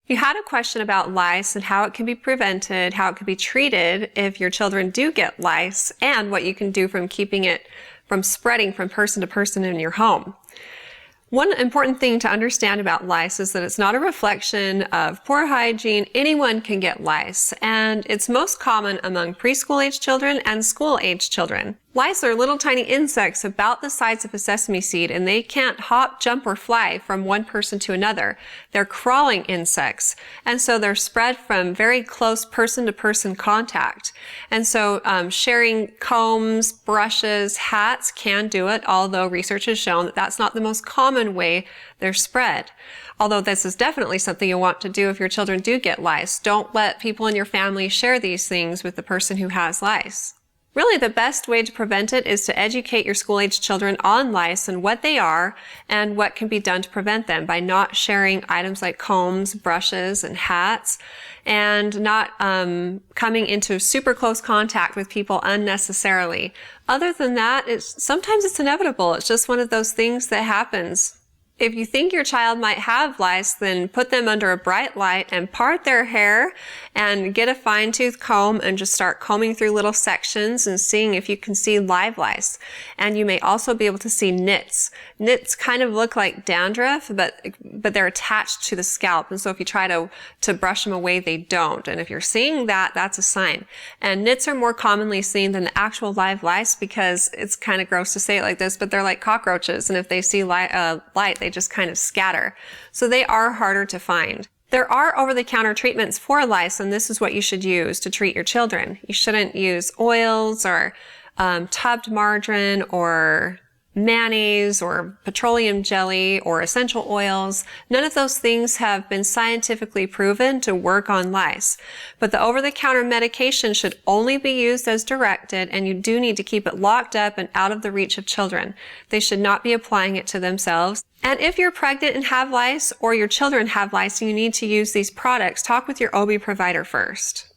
You had a question about lice and how it can be prevented, how it can be treated if your children do get lice, and what you can do from keeping it from spreading from person to person in your home. One important thing to understand about lice is that it's not a reflection of poor hygiene. Anyone can get lice, and it's most common among preschool-age children and school-age children. Lice are little tiny insects about the size of a sesame seed, and they can't hop, jump, or fly from one person to another. They're crawling insects, and so they're spread from very close person-to-person contact. And so sharing combs, brushes, hats can do it, although research has shown that that's not the most common way they're spread. Although this is definitely something you'll want to do if your children do get lice. Don't let people in your family share these things with the person who has lice. Really, the best way to prevent it is to educate your school-age children on lice and what they are and what can be done to prevent them by not sharing items like combs, brushes, and hats, and not coming into super close contact with people unnecessarily. Other than that, sometimes it's inevitable. It's just one of those things that happens. If you think your child might have lice, then put them under a bright light and part their hair and get a fine-tooth comb and just start combing through little sections and seeing if you can see live lice. And you may also be able to see nits. Nits kind of look like dandruff, but they're attached to the scalp. And so if you try to brush them away, they don't. And if you're seeing that, that's a sign. And nits are more commonly seen than the actual live lice because it's kind of gross to say it like this, but they're like cockroaches. And if they see light, they just kind of scatter. So they are harder to find. There are over-the-counter treatments for lice, and this is what you should use to treat your children. You shouldn't use oils or tubbed margarine or mayonnaise or petroleum jelly or essential oils. None of those things have been scientifically proven to work on lice. But the over-the-counter medication should only be used as directed, and you do need to keep it locked up and out of the reach of children. They should not be applying it to themselves. And if you're pregnant and have lice, or your children have lice and you need to use these products, talk with your OB provider first.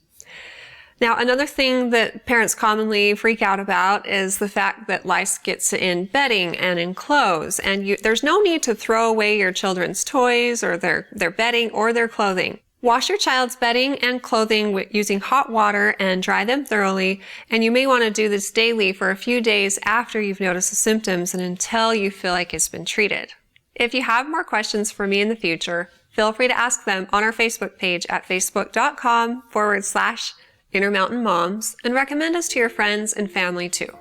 Now, another thing that parents commonly freak out about is the fact that lice gets in bedding and in clothes, and there's no need to throw away your children's toys or their bedding or their clothing. Wash your child's bedding and clothing using hot water and dry them thoroughly, and you may want to do this daily for a few days after you've noticed the symptoms and until you feel like it's been treated. If you have more questions for me in the future, feel free to ask them on our Facebook page at facebook.com/Intermountain Moms, and recommend us to your friends and family too.